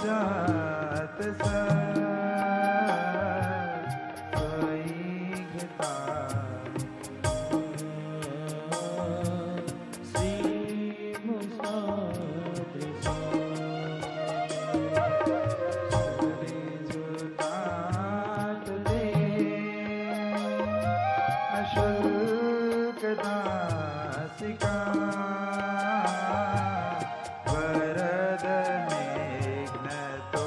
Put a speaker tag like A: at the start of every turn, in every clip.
A: जात सोई घिता
B: श्री मुसाद्रि
A: जुटात दे अशुल्क दासिका वरद मेघ्न तो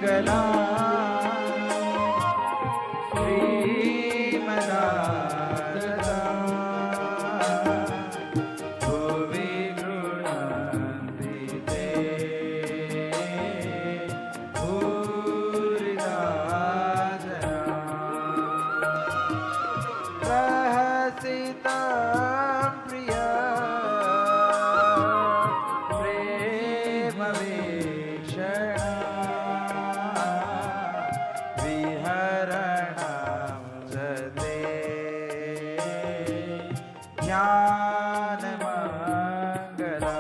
A: मङ्गला श्रीमदाददा भुवि गृह्णन्ति ते भूरिदा जना प्रहसितं प्रिया प्रेमवीक्षणा विहरणं च ते ज्ञानमङ्गला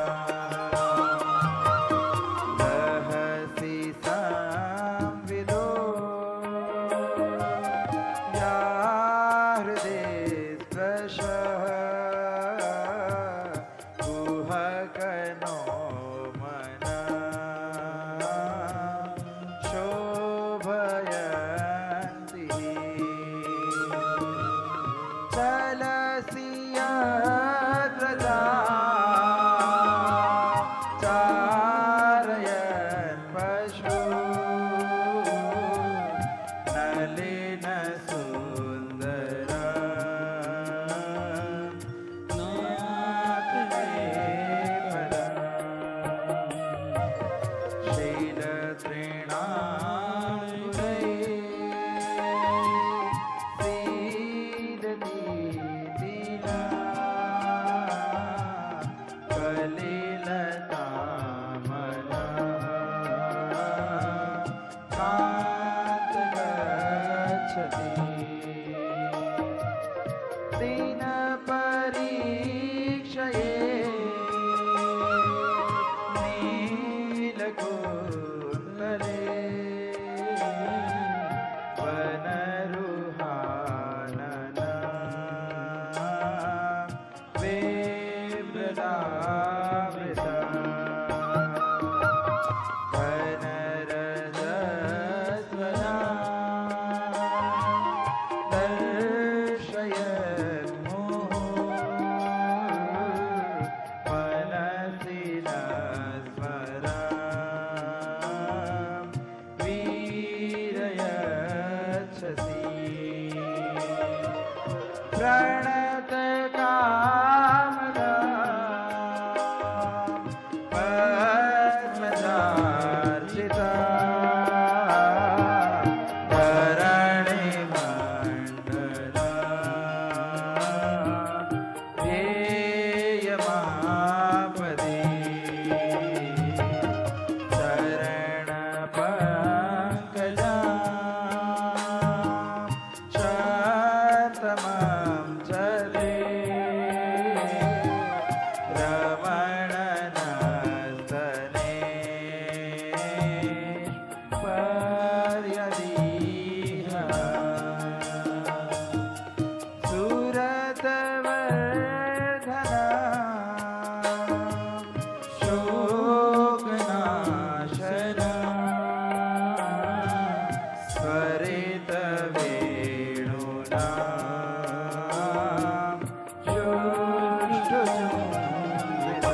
A: लहसि संविदो या हृदि स्पृशः कुहकनो मना शोभयन्ति चलसि यद्व्रजा चारयन् पशु नलिन सुन्दरा दीन परीक्षये नीलकुण्डले वनरुहानना विमलामृता वनरजस्वना मनसि न स्मरा वीरयच्छसि प्रणतकामदा पद्मजार्चिता धरणिमण्डला ध्येयमापदे चरणपङ्कजा शतमं च ते रमणनस्तने पर्यदीहा सुरतवर्धना शोकनाशना स्वरितवेणुना चोष्ठचुम्बिता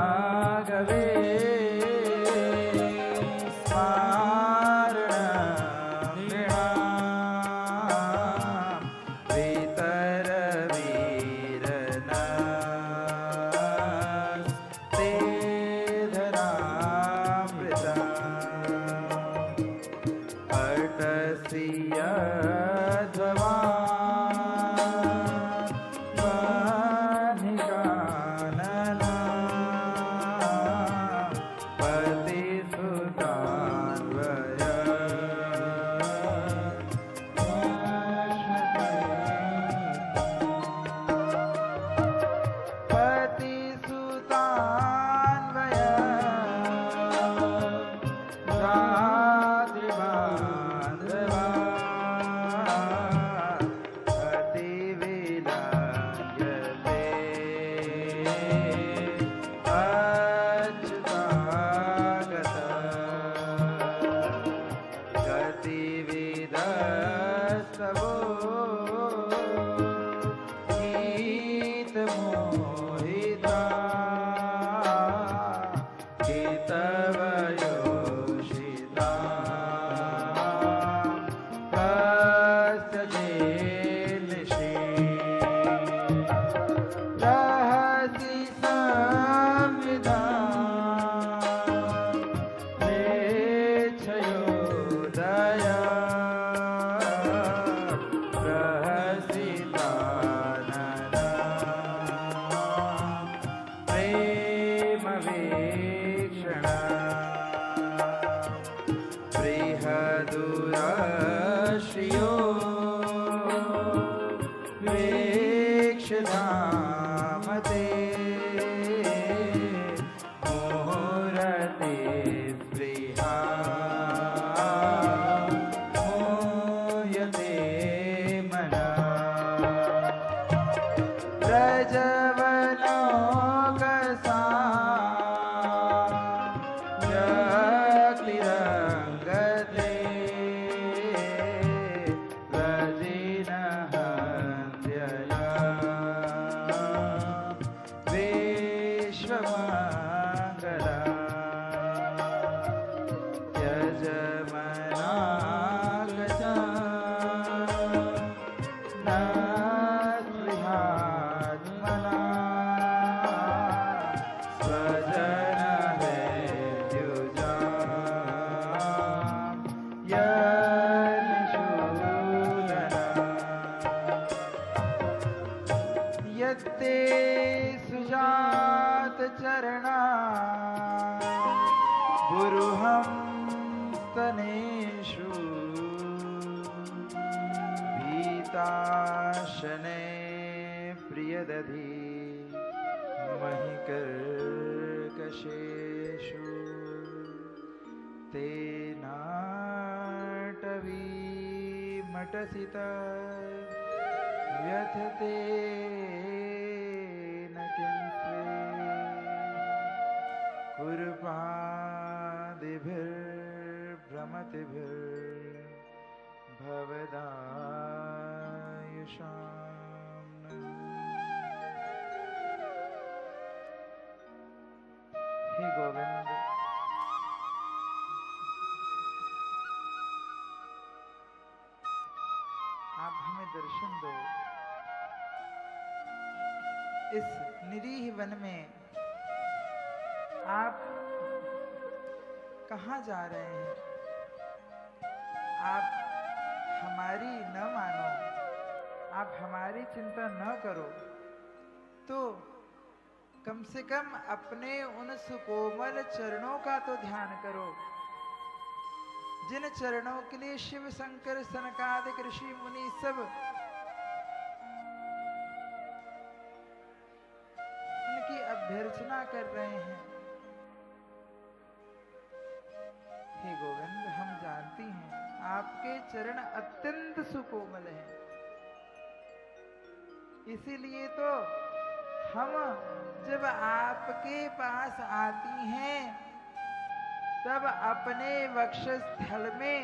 A: इतरराघवे स्मारणं नृणां वितरवीरना ते धरामृता अटसि यद्भवान् वह्निकानना बुरुहं स्तनेषु भीताशने प्रियदधि महिकर्कशेषु तेनाटवीमटसित व्यथते न किंस्वे कुर्पादिभिर्भ्रमतिभिर्भवदायुषाम् हे गोविंद, आप हमें दर्शन दो। इस निरीह वन में आप कहाँ जा रहे हैं? आप हमारी न मानो, आप हमारी चिंता न करो, तो कम से कम अपने उन सुकोमल चरणों का तो ध्यान करो, जिन चरणों के लिए शिव शंकर सनकादिक ऋषि मुनि सब उनकी अभ्यर्चना कर रहे हैं। हे गोविंद, हम जानती हैं आपके चरण अत्यंत सुकोमल हैं, इसीलिए तो हम जब आपके पास आती हैं तब अपने वक्षस्थल में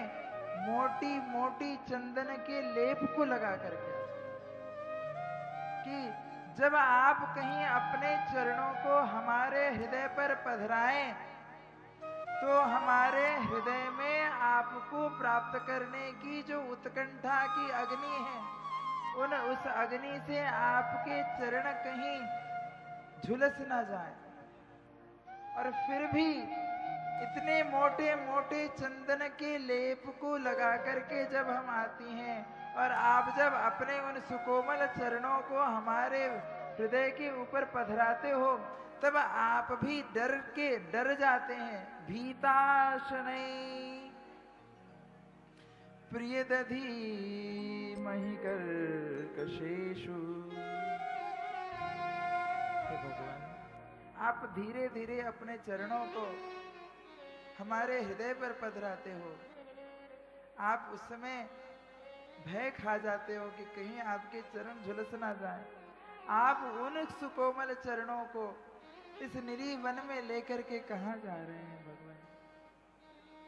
A: मोटी मोटी चंदन के लेप को लगा करके कि जब आप कहीं अपने चरणों को हमारे हृदय पर पधराएं तो हमारे हृदय में आपको प्राप्त करने की जो उत्कंठा की अग्नि है, उस अग्नि से आपके चरण कहीं झुलस ना जाए। और फिर भी इतने मोटे मोटे चंदन के लेप को लगा करके जब हम आती हैं और आप जब अपने उन सुकोमल चरणों को हमारे हृदय के ऊपर पधराते हो, तब आप भी डर जाते हैं। भीताशनै प्रियदधि महिकर्कशेषु। हे भगवान, आप धीरे धीरे अपने चरणों को हमारे हृदय पर पधराते हो। आप उस समय भय खा जाते हो कि कहीं आपके चरण झुलस ना जाए। आप उन सुकोमल चरणों को इस निरीह वन में लेकर के कहां जा रहे हैं भगवान?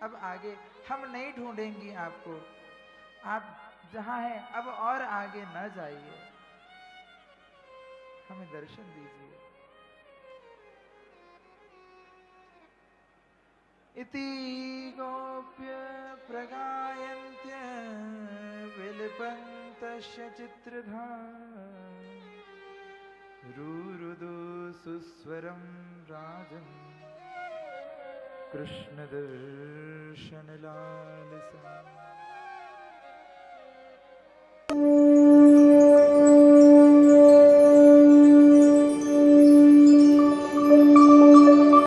A: अब आगे हम नहीं ढूंढेंगी आपको, आप जहां हैं अब और आगे न जाइए, हमें दर्शन दीजिए। इति गोप्य प्रगायन्त्य विलपन्तस्य चित्रधा रुरुदु सुस्वरं राजन् कृष्णदर्शनलालसा।